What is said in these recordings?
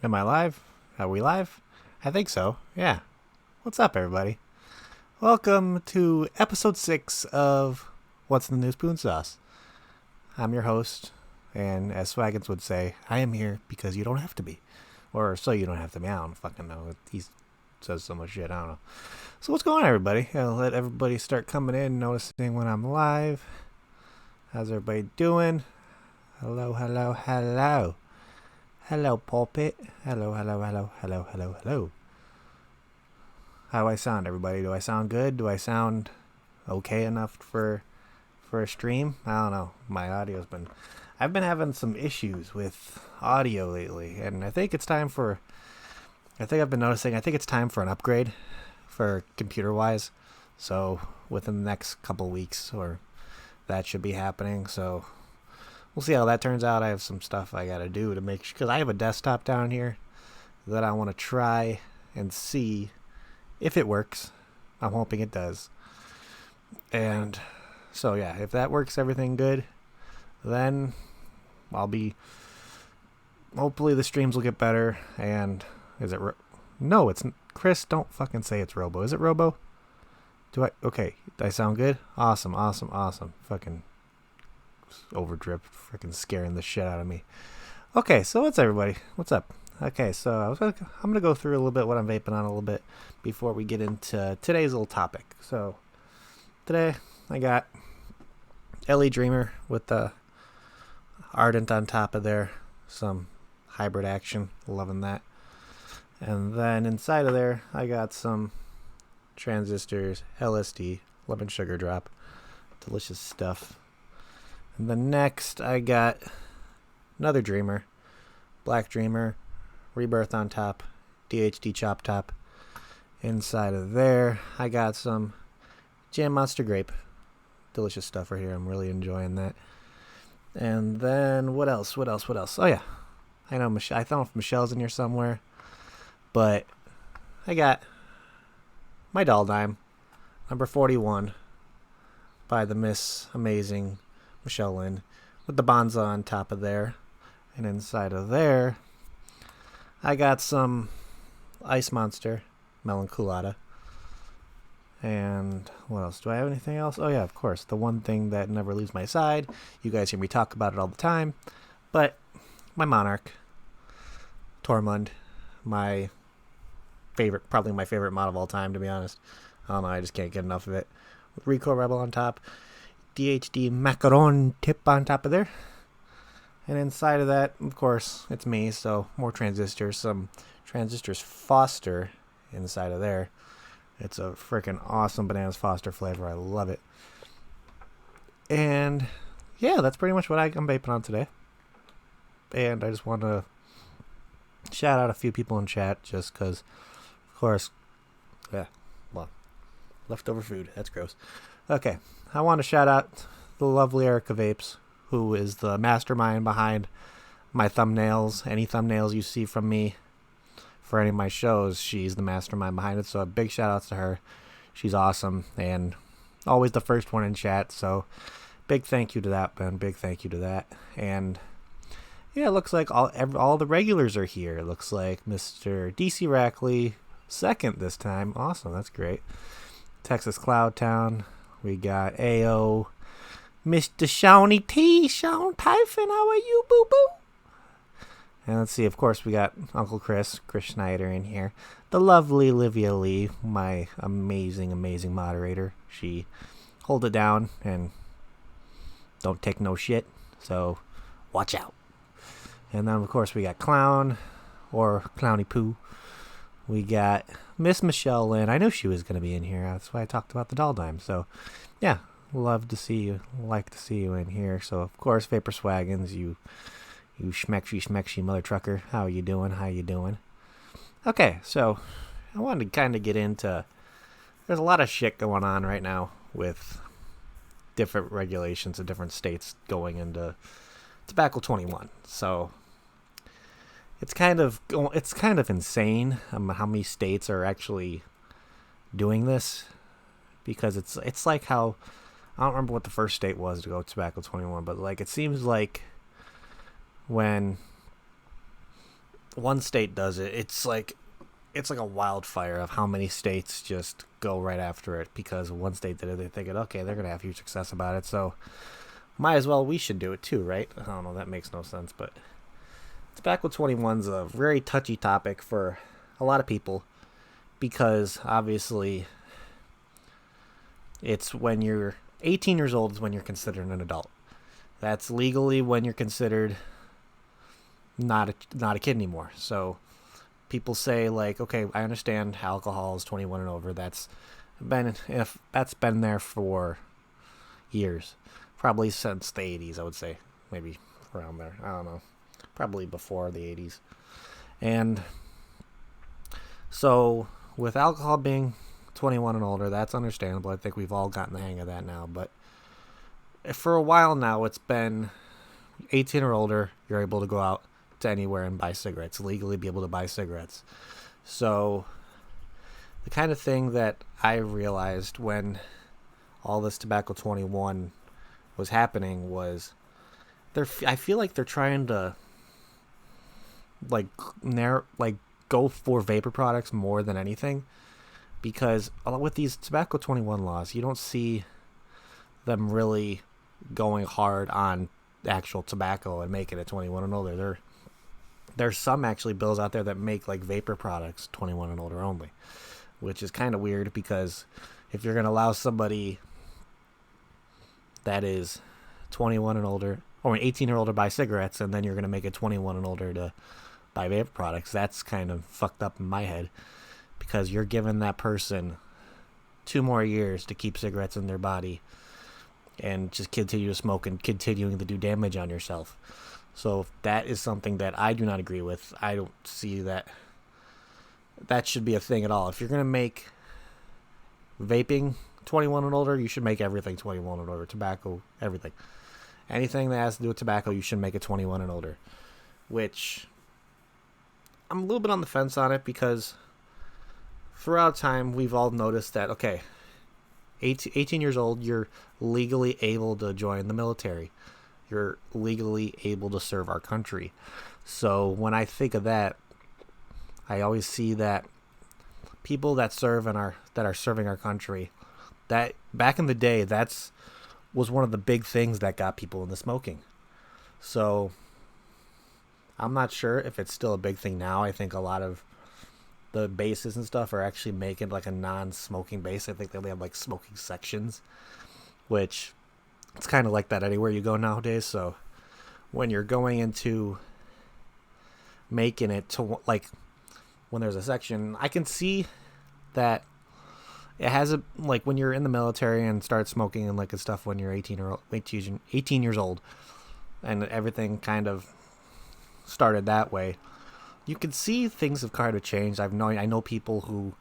Am I live? Are we live? I think so. Yeah. What's up, everybody? Welcome to episode 6 of What's in the News Poonsauce. I'm your host, and as Swaggins would say, I am here because you don't have to be. Or so you don't have to be. I don't fucking know. He says so much shit. I don't know. So what's going on, everybody? I'll let everybody start coming in, noticing when I'm live. How's everybody doing? Hello, hello, hello. Hello, pulpit. Hello, hello, hello, hello, hello, hello. How do I sound, everybody? Do I sound good? Do I sound okay enough for a stream? I don't know. My audio's been... I've been having some issues with audio lately, and I think it's time for... I think it's time for an upgrade for computer-wise. So, within the next couple weeks, or that should be happening, so... We'll see how that turns out. I have some stuff I gotta do to make sure, because I have a desktop down here that I want to try and see if it works. I'm hoping it does. And so yeah, if that works, everything good, then I'll be, hopefully the streams will get better. And is it no, it's Chris, don't fucking say it's Robo. Is it Robo? Okay, do I sound good? Awesome. Fucking overdrip, freaking scaring the shit out of me. Okay, so what's everybody? What's up? Okay, so I'm gonna go through a little bit what I'm vaping on a little bit before we get into today's little topic. So today I got LE Dreamer with the Ardent on top of there, some hybrid action, loving that. And then inside of there I got some transistors, LSD, lemon sugar drop, delicious stuff. And then next, I got another Dreamer, Black Dreamer, Rebirth on top, DHD chop top. Inside of there, I got some Jam Monster Grape. Delicious stuff right here. I'm really enjoying that. And then, what else? Oh, yeah. I know, I don't know if Michelle's in here somewhere, but I got my Doll Dime, number 41, by the Miss Amazing Michelle Lynn, with the Bonza on top of there. And inside of there I got some Ice Monster Melon Colada. And what else? Do I have anything else? Oh yeah, of course, the one thing that never leaves my side. You guys hear me talk about it all the time, but my Monarch Tormund, my favorite, probably my favorite mod of all time, to be honest. I don't know, I just can't get enough of it. With Rico Rebel on top, DHD macaron tip on top of there. And inside of that, of course, it's me, so more transistors. Some transistors Foster inside of there. It's a freaking awesome Bananas Foster flavor. I love it. And yeah, that's pretty much what I'm vaping on today. And I just want to shout out a few people in chat, just because, of course, yeah, well, leftover food. That's gross. Okay, I want to shout out the lovely Erica Vapes, who is the mastermind behind my thumbnails. Any thumbnails you see from me for any of my shows, she's the mastermind behind it. So a big shout outs to her. She's awesome and always the first one in chat. So big thank you to that, man. Big thank you to that. And yeah, it looks like all the regulars are here. It looks like Mr. DC Rackley, second this time. Awesome, that's great. Texas Cloud Town. We got AO, Mr. Shawnee T, Sean Typhon, how are you, boo-boo? And let's see, of course, we got Uncle Chris Schneider in here. The lovely Livia Lee, my amazing moderator. She hold it down and don't take no shit, so watch out. And then, of course, we got Clown, or Clowny Poo. We got Miss Michelle Lynn. I knew she was going to be in here. That's why I talked about the Doll Dime. So, yeah, love to see you. Like to see you in here. So, of course, Vapor Swaggins, you schmecksy mother trucker. How you doing? Okay, so I wanted to kind of get into... There's a lot of shit going on right now with different regulations in different states going into Tobacco 21. So... It's kind of insane how many states are actually doing this, because it's like how, I don't remember what the first state was to go Tobacco 21, but like it seems like when one state does it, it's like a wildfire of how many states just go right after it because one state did it. They think, okay, they're gonna have huge success about it, so might as well we should do it too, right? I don't know, that makes no sense, but Tobacco 21's a very touchy topic for a lot of people because obviously it's when you're 18 years old is when you're considered an adult. That's legally when you're considered not a kid anymore. So people say like, okay, I understand alcohol is 21 and over. That's been there for years, probably since the 80s. I would say maybe around there. I don't know, probably before the 80s. And so with alcohol being 21 and older, that's understandable. I think we've all gotten the hang of that now. But for a while now, it's been 18 or older. You're able to go out to anywhere and buy cigarettes, legally be able to buy cigarettes. So the kind of thing that I realized when all this Tobacco 21 was happening was I feel like they're trying to go for vapor products more than anything, because with these Tobacco 21 laws, you don't see them really going hard on actual tobacco and making it 21 and older. There's some actually bills out there that make like vapor products 21 and older only, which is kind of weird because if you're going to allow somebody that is 21 and older or 18 or older buy cigarettes and then you're going to make it 21 and older to buy vapor products, that's kind of fucked up in my head because you're giving that person 2 more years to keep cigarettes in their body and just continue to smoke and continuing to do damage on yourself. So that is something that I do not agree with. I don't see that should be a thing at all. If you're going to make vaping 21 and older, you should make everything 21 and older. Tobacco, everything. Anything that has to do with tobacco, you should make it 21 and older. Which I'm a little bit on the fence on it because throughout time we've all noticed that, okay, 18 years old, you're legally able to join the military. You're legally able to serve our country. So when I think of that, I always see that people that serve and that are serving our country, that back in the day, was one of the big things that got people into smoking. So I'm not sure if it's still a big thing now. I think a lot of the bases and stuff are actually making like a non-smoking base. I think they only have like smoking sections, which it's kind of like that anywhere you go nowadays. So when you're going into making it to like when there's a section, I can see that it has a like when you're in the military and start smoking and like and stuff when you're 18 years old and everything kind of started that way. You can see things have kind of changed. I know people who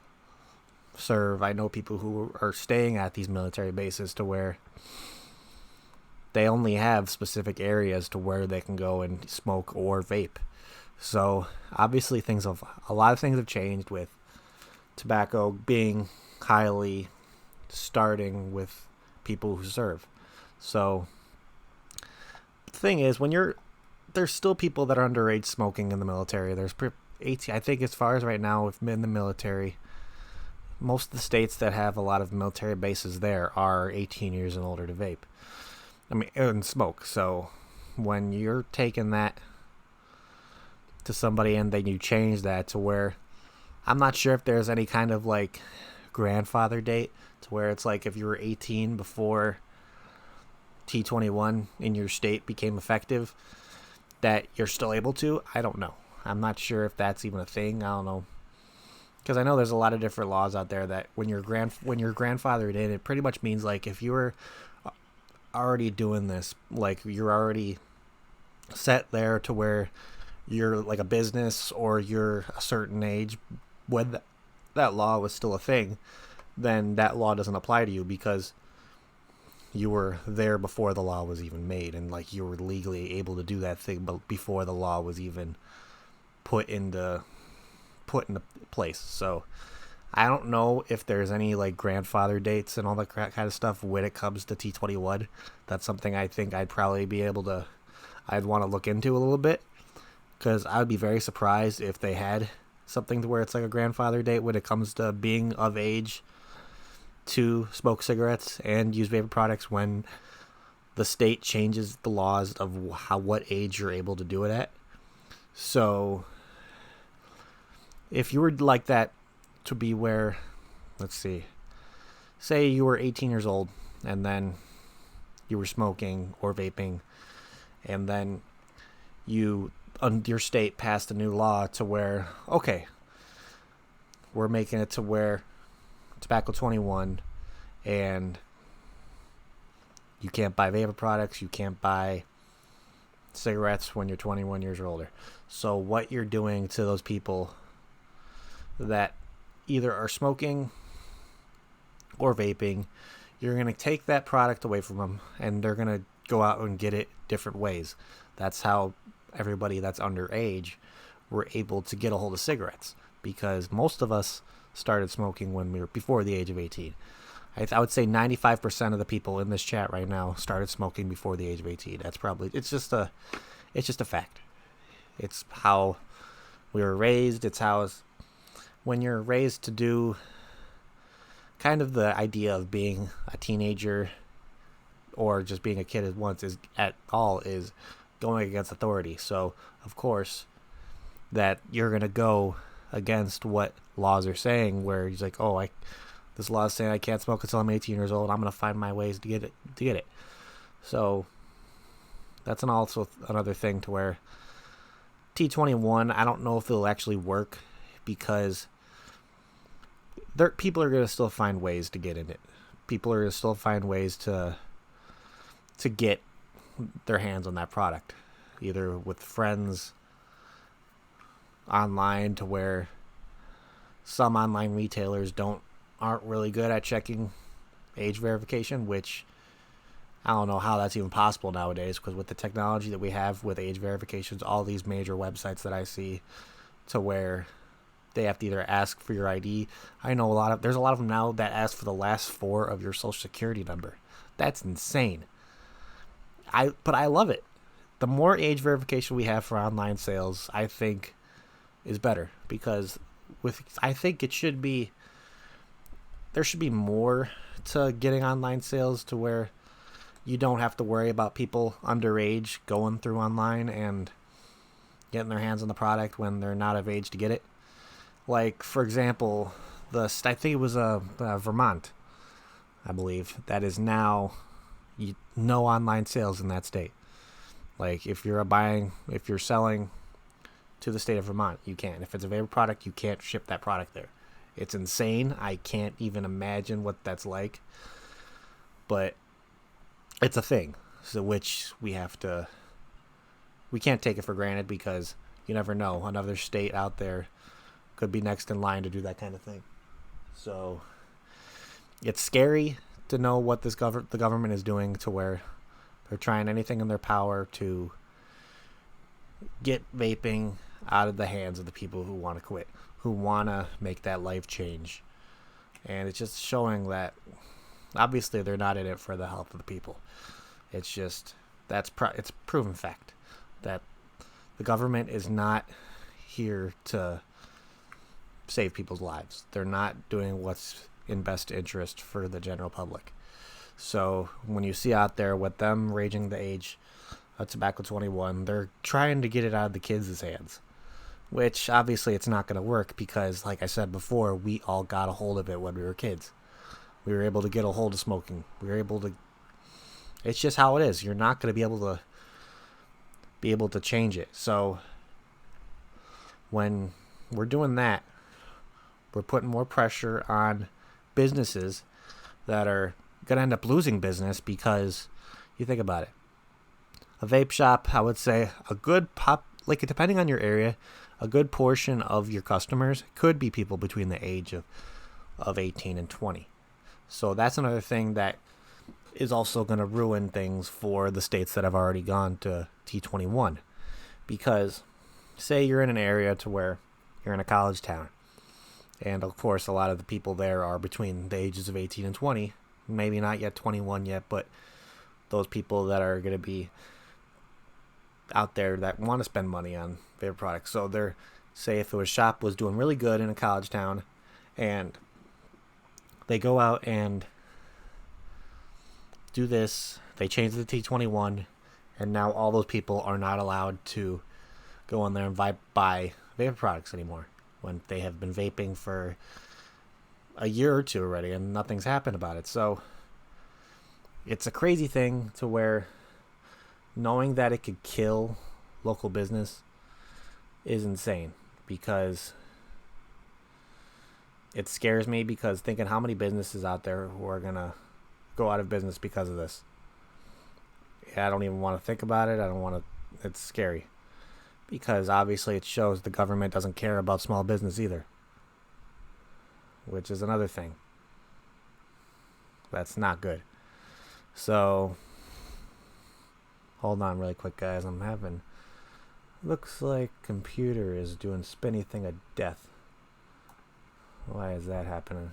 serve. I know people who are staying at these military bases to where they only have specific areas to where they can go and smoke or vape. So obviously a lot of things have changed with tobacco being highly starting with people who serve. So the thing is, there's still people that are underage smoking in the military. There's 18, I think as far as right now with in the military, most of the states that have a lot of military bases there are 18 years and older to vape. And smoke. So when you're taking that to somebody and then you change that to where I'm not sure if there's any kind of like grandfather date to where it's like if you were 18 before T21 in your state became effective that you're still able to. I don't know. I'm not sure if that's even a thing. I don't know. Because I know there's a lot of different laws out there that when you're grandfathered in, it pretty much means like if you were already doing this, like you're already set there to where you're like a business or you're a certain age when that law was still a thing, then that law doesn't apply to you because you were there before the law was even made and like you were legally able to do that thing but before the law was even put into place. So I don't know if there's any like grandfather dates and all that kind of stuff when it comes to T21. That's something I think I'd want to look into a little bit because I would be very surprised if they had something to where it's like a grandfather date when it comes to being of age to smoke cigarettes and use vapor products when the state changes the laws of what age you're able to do it at. So if you were like that to be where, let's see, say you were 18 years old and then you were smoking or vaping, and then your state passed a new law to where, okay, we're making it to where tobacco 21, and you can't buy vapor products, you can't buy cigarettes when you're 21 years or older. So what you're doing to those people that either are smoking or vaping, you're going to take that product away from them, and they're going to go out and get it different ways. That's how everybody that's underage were able to get a hold of cigarettes, because most of us started smoking when we were before the age of 18. I would say 95% of the people in this chat right now started smoking before the age of 18. It's just a fact. It's how we were raised. It's how when you're raised to do kind of the idea of being a teenager or just being a kid at once is going against authority. So of course that you're going to go against what laws are saying, where he's like, oh, this law is saying I can't smoke until I'm 18 years old. I'm going to find my ways to get it. So that's also another thing to where T21, I don't know if it'll actually work, because people are going to still find ways to get in it. People are going to still find ways to get their hands on that product, either with friends, online, to where some online retailers aren't really good at checking age verification, which I don't know how that's even possible nowadays, because with the technology that we have with age verifications, all these major websites that I see to where they have to either ask for your ID. I know there's a lot of them now that ask for the last 4 of your social security number. That's insane. But I love it. The more age verification we have for online sales, I think is better, because I think there should be more to getting online sales, to where you don't have to worry about people underage going through online and getting their hands on the product when they're not of age to get it. Like, for example, I think it was Vermont, I believe, that is now no online sales in that state. Like, if you're selling to the state of Vermont, you can't. If it's a vapor product, you can't ship that product there. It's insane. I can't even imagine what that's like. But it's a thing, so which we can't take it for granted, because you never know. Another state out there could be next in line to do that kind of thing. So it's scary to know what the government is doing, to where they're trying anything in their power to get vaping out of the hands of the people who want to quit, who want to make that life change. And it's just showing that obviously they're not in it for the health of the people. It's just it's proven fact that the government is not here to save people's lives. They're not doing what's in best interest for the general public. So when you see out there with them raising the age of tobacco 21, they're trying to get it out of the kids' hands, which obviously it's not going to work, because like I said before, we all got a hold of it when we were kids. We were able to get a hold of smoking. It's just how it is. You're not going to be able to change it. So when we're doing that, we're putting more pressure on businesses that are going to end up losing business, because you think about it. A vape shop, I would say depending on your area, a good portion of your customers could be people between the age of 18 and 20. So that's another thing that is also going to ruin things for the states that have already gone to T21. Because say you're in an area to where you're in a college town, and of course a lot of the people there are between the ages of 18 and 20, maybe not yet 21 yet, but those people that are going to be out there that want to spend money on vapor products. So they're, say if a shop was doing really good in a college town, and they go out and do this, they change the T21, and now all those people are not allowed to go in there and buy vapor products anymore when they have been vaping for a year or two already and nothing's happened about it. So it's a crazy thing to where knowing that it could kill local business is insane, because it scares me, because thinking how many businesses out there who are gonna go out of business because of this. I don't even want to think about it. I don't want to. It's scary, because obviously it shows the government doesn't care about small business either, which is another thing that's not good. So hold on really quick, guys. I'm having, looks like computer is doing spinny thing of death. Why is that happening?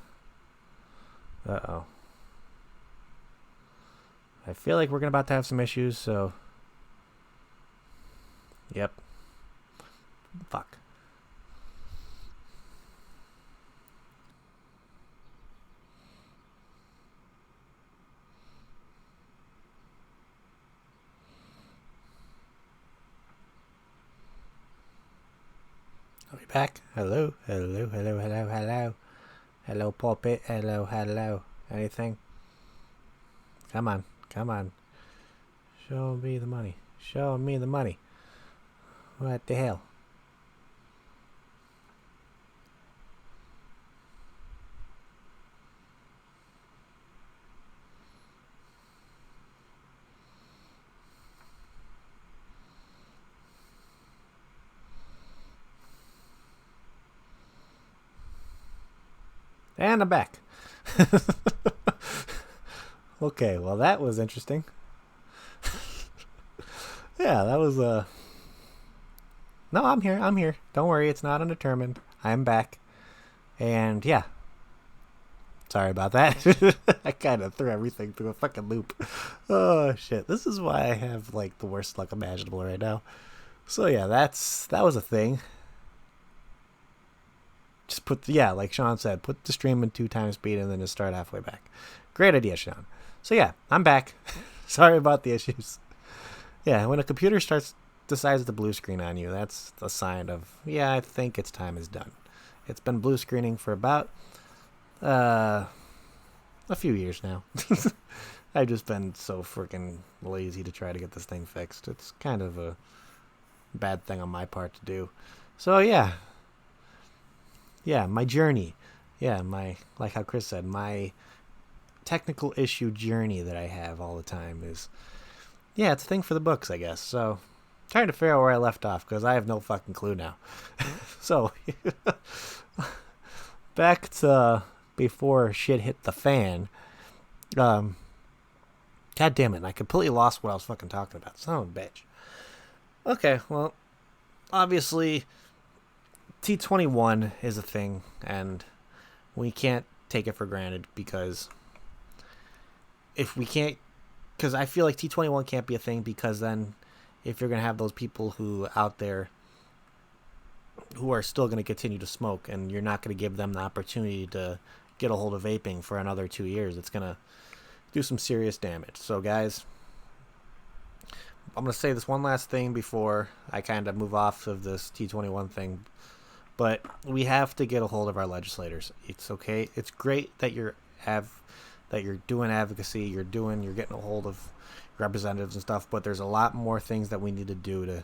Uh-oh. I feel like we're about to have some issues, so yep. Fuck. Are we back? Hello, hello, hello, hello, hello. Hello, pulpit. Hello, hello. Anything? Come on, come on. Show me the money. Show me the money. What the hell? And I'm back. Okay, well that was interesting. Yeah, that was No, I'm here. I'm here. Don't worry, it's not undetermined. I'm back. And yeah. Sorry about that. I kind of threw everything through a fucking loop. Oh shit. This is why I have like the worst luck imaginable right now. So yeah, that was a thing. Just like Sean said, put the stream in 2 times speed and then just start halfway back. Great idea, Sean. So yeah, I'm back. Sorry about the issues. Yeah, when a computer decides to blue screen on you, that's a sign of, I think its time is done. It's been blue screening for about a few years now. I've just been so freaking lazy to try to get this thing fixed. It's kind of a bad thing on my part to do. So yeah, my journey. Yeah, like how Chris said, my technical issue journey that I have all the time is, it's a thing for the books, I guess. So, trying to figure out where I left off, because I have no fucking clue now. So, back to before shit hit the fan. God damn it, I completely lost what I was fucking talking about. Son of a bitch. Okay, well, obviously T21 is a thing, and we can't take it for granted, because I feel like T21 can't be a thing, because then if you're going to have those people who out there who are still going to continue to smoke, and you're not going to give them the opportunity to get a hold of vaping for another 2 years, it's going to do some serious damage. So guys, I'm going to say this one last thing before I kind of move off of this T21 thing. But we have to get a hold of our legislators. It's okay. It's great that you're doing advocacy. You're getting a hold of representatives and stuff. But there's a lot more things that we need to do to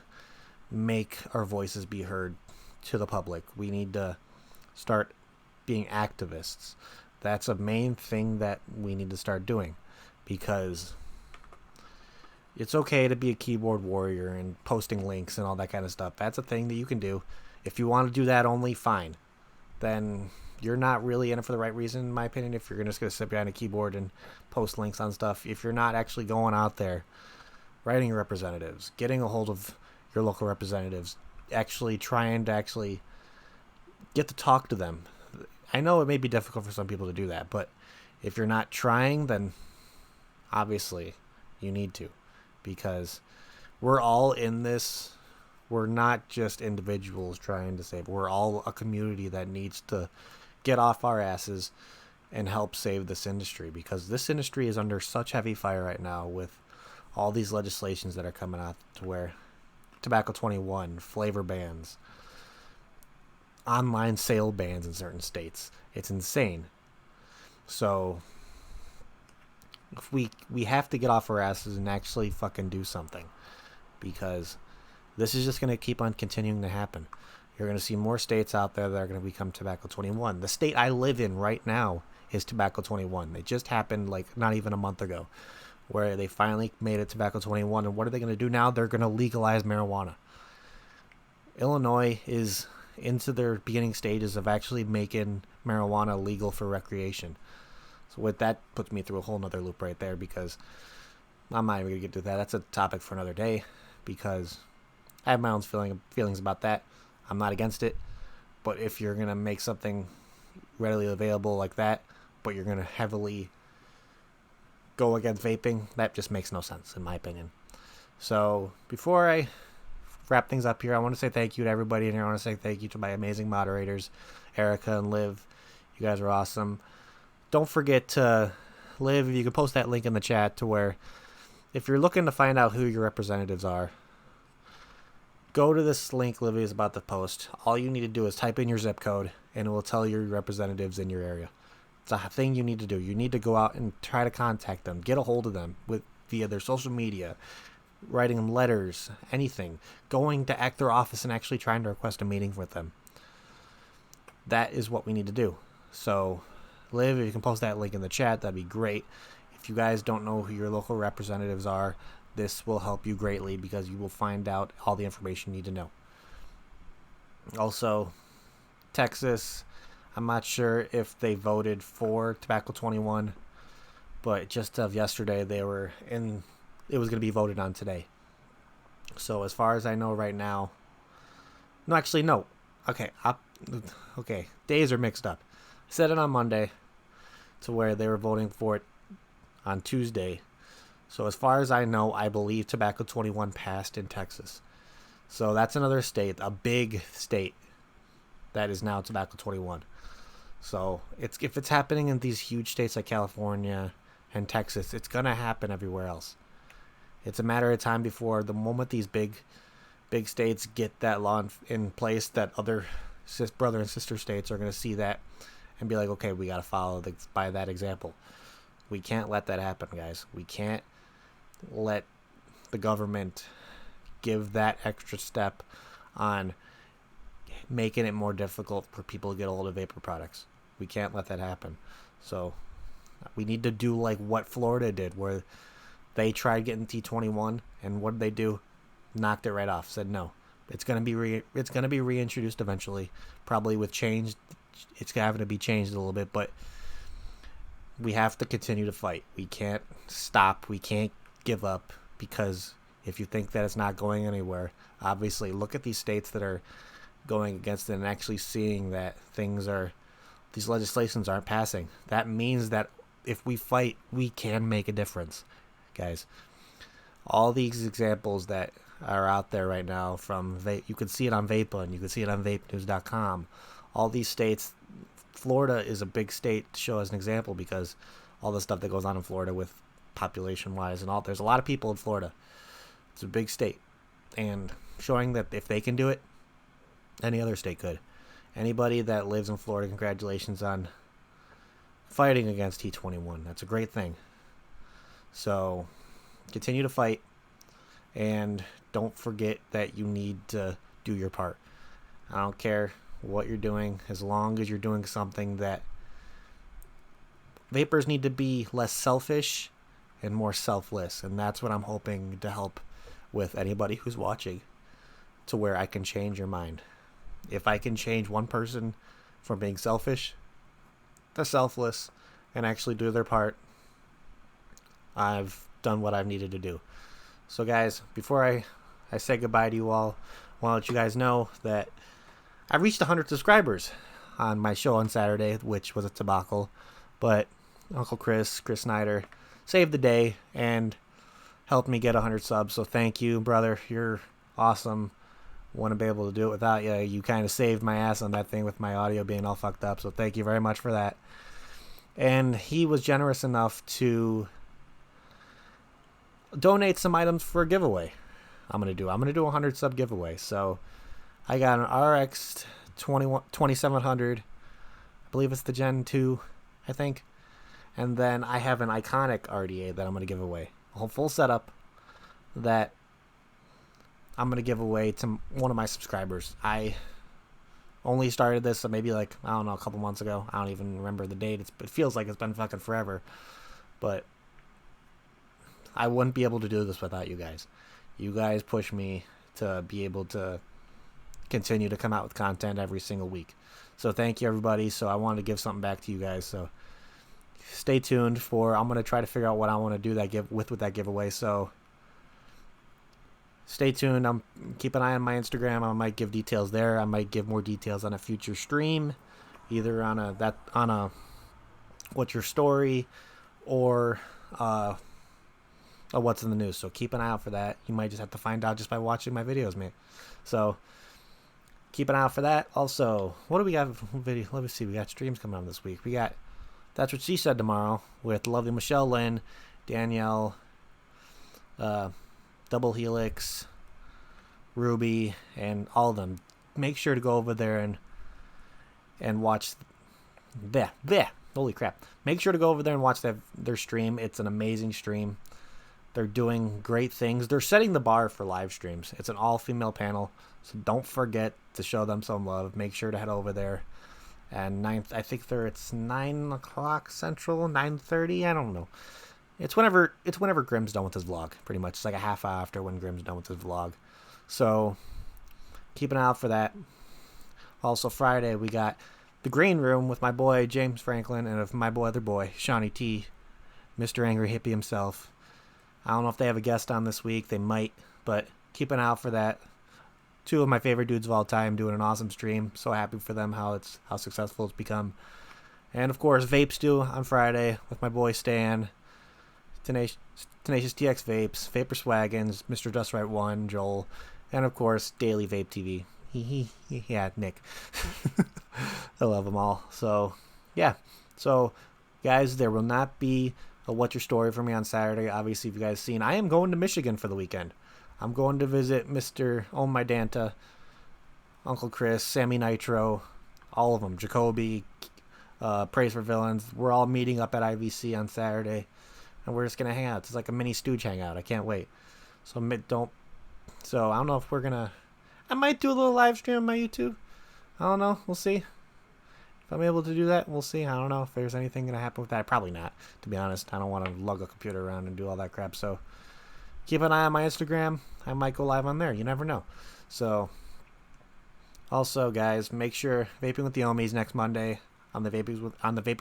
make our voices be heard to the public. We need to start being activists. That's a main thing that we need to start doing, because it's okay to be a keyboard warrior and posting links and all that kind of stuff. That's a thing that you can do. If you want to do that only, fine. Then you're not really in it for the right reason, in my opinion, if you're just going to sit behind a keyboard and post links on stuff. If you're not actually going out there, writing your representatives, getting a hold of your local representatives, actually trying to get to talk to them. I know it may be difficult for some people to do that, but if you're not trying, then obviously you need to. Because we're all in this. We're not just individuals trying to save. We're all a community that needs to get off our asses and help save this industry, because this industry is under such heavy fire right now with all these legislations that are coming out to where tobacco 21, flavor bans, online sale bans in certain states. It's insane. So if we have to get off our asses and actually fucking do something, because this is just going to keep on continuing to happen. You're going to see more states out there that are going to become tobacco 21. The state I live in right now is tobacco 21. It just happened like not even a month ago, where they finally made it tobacco 21. And what are they going to do now? They're going to legalize marijuana. Illinois is into their beginning stages of actually making marijuana legal for recreation. So with that puts me through a whole nother loop right there, because I'm not even going to get to that. That's a topic for another day, because I have my own feelings about that. I'm not against it, but if you're going to make something readily available like that, but you're going to heavily go against vaping, that just makes no sense in my opinion. So before I wrap things up here, I want to say thank you to everybody in here. I want to say thank you to my amazing moderators, Erica and Liv. You guys are awesome. Don't forget to, Liv, if you could post that link in the chat to where if you're looking to find out who your representatives are, go to this link Livy is about to post. All you need to do is type in your zip code, and it will tell your representatives in your area. It's a thing you need to do. You need to go out and try to contact them, get a hold of them via their social media, writing them letters, anything, going to their office and actually trying to request a meeting with them. That is what we need to do. So, Liv, if you can post that link in the chat, that'd be great. If you guys don't know who your local representatives are, this will help you greatly, because you will find out all the information you need to know. Also, Texas, I'm not sure if they voted for tobacco 21, but just of yesterday it was going to be voted on today. So as far as I know right now, no. Okay, days are mixed up. I said it on Monday to where they were voting for it on Tuesday. So as far as I know, I believe tobacco 21 passed in Texas. So that's another state, a big state, that is now tobacco 21. So if it's happening in these huge states like California and Texas, it's going to happen everywhere else. It's a matter of time before the moment these big states get that law in place, that other brother and sister states are going to see that and be like, okay, we got to follow by that example. We can't let that happen, guys. We can't let the government give that extra step on making it more difficult for people to get a hold of vapor products. We can't let that happen. So we need to do like what Florida did, where they tried getting T21, and what did they do? Knocked it right off. Said no. It's gonna be reintroduced eventually, probably with change. It's having to be changed a little bit, but we have to continue to fight. We can't stop. We can't give up, because if you think that it's not going anywhere, obviously look at these states that are going against it and actually seeing that these legislations aren't passing. That means that if we fight, we can make a difference, guys. All these examples that are out there right now from you can see it on Vaping, you can see it on vapenews.com. All these states, Florida is a big state to show as an example, because all the stuff that goes on in Florida with population wise and all, there's a lot of people in Florida. It's a big state, and showing that if they can do it, any other state could. Anybody that lives in Florida, congratulations on fighting against T21. That's a great thing. So continue to fight, and don't forget that you need to do your part. I don't care what you're doing, as long as you're doing something that vapors need to be less selfish and more selfless, and that's what I'm hoping to help with anybody who's watching, to where I can change your mind. If I can change one person from being selfish to selfless and actually do their part, I've done what I've needed to do. So guys, before I say goodbye to you all, I want to let you guys know that I reached 100 subscribers on my show on Saturday, which was a debacle, but Uncle Chris Snyder, saved the day and helped me get 100 subs. So thank you, brother. You're awesome. Wouldn't be able to do it without you. You kind of saved my ass on that thing with my audio being all fucked up. So thank you very much for that. And he was generous enough to donate some items for a giveaway. I'm gonna do a 100 sub giveaway. So I got an RX 2700. I believe it's the Gen 2, I think. And then I have an iconic RDA that I'm gonna give away. A whole full setup that I'm going to give away to one of my subscribers. I only started this maybe like, I don't know, a couple months ago. I don't even remember the date. It feels like it's been fucking forever. But I wouldn't be able to do this without you guys. You guys push me to be able to continue to come out with content every single week. So thank you, everybody. So I wanted to give something back to you guys. So stay tuned for, I'm going to try to figure out what I want to do with that giveaway. So stay tuned. Keep an eye on my Instagram. I might give details there. I might give more details on a future stream, either on a what's your story or a what's in the news. So keep an eye out for that. You might just have to find out just by watching my videos, man. So keep an eye out for that. Also, what do we got? Video? Let me see. We got streams coming up this week. We got That's What She Said tomorrow with lovely Michelle Lynn, Danielle, Double Helix, Ruby, and all of them. Make sure to go over there and watch holy crap. Make sure to go over there and watch their stream. It's an amazing stream. They're doing great things. They're setting the bar for live streams. It's an all-female panel, so don't forget to show them some love. Make sure to head over there. And I think it's 9 o'clock Central, 9:30. I don't know. It's whenever Grimm's done with his vlog, pretty much. It's like a half hour after when Grimm's done with his vlog. So keep an eye out for that. Also Friday we got the Green Room with my boy James Franklin and of my other boy Shawnee T, Mr. Angry Hippie himself. I don't know if they have a guest on this week. They might, but keep an eye out for that. Two of my favorite dudes of all time doing an awesome stream. So happy for them how successful it's become. And of course Vape Stew on Friday with my boy Stan. TenaciousTXVapes, Vapor Swaggins, Mr. Just Right 1, Joel, and of course, Daily Vape TV. Yeah, Nick. I love them all. So, yeah. So, guys, there will not be a What's Your Story for me on Saturday. Obviously, if you guys seen, I am going to Michigan for the weekend. I'm going to visit Mr. OhmMyLanta, Uncle Chris, Sammy Nitro, all of them, Jacoby, Praise for Villains. We're all meeting up at IVC on Saturday. And we're just going to hang out. It's like a mini Stooge hangout. I can't wait. So I don't know if we're going to... I might do a little live stream on my YouTube. I don't know. We'll see. If I'm able to do that, we'll see. I don't know if there's anything going to happen with that. Probably not, to be honest. I don't want to lug a computer around and do all that crap. So keep an eye on my Instagram. I might go live on there. You never know. So also, guys, make sure Vaping with the Ohmies next Monday on the Vaping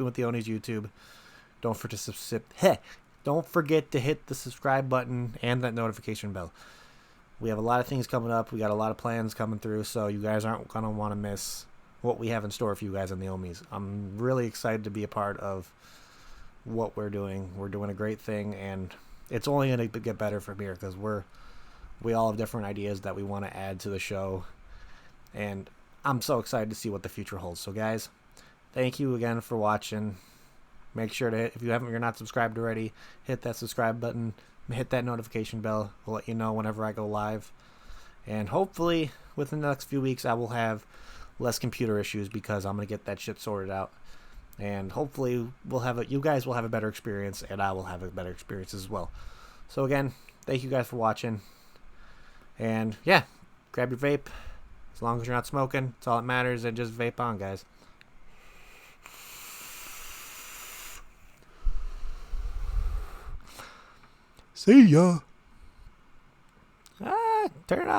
with the Ohmies YouTube. Don't forget to hit the subscribe button and that notification bell. We have a lot of things coming up. We got a lot of plans coming through, so you guys aren't going to want to miss what we have in store for you guys on the Ohmies. I'm really excited to be a part of what we're doing. We're doing a great thing, and it's only going to get better from here because we all have different ideas that we want to add to the show, and I'm so excited to see what the future holds. So, guys, thank you again for watching. Make sure to if you're not subscribed already, hit that subscribe button, hit that notification bell. We'll let you know whenever I go live. And hopefully, within the next few weeks, I will have less computer issues because I'm going to get that shit sorted out. And hopefully, you guys will have a better experience, and I will have a better experience as well. So again, thank you guys for watching. And yeah, grab your vape. As long as you're not smoking, it's all that matters, and just vape on, guys. See ya. Turn it off.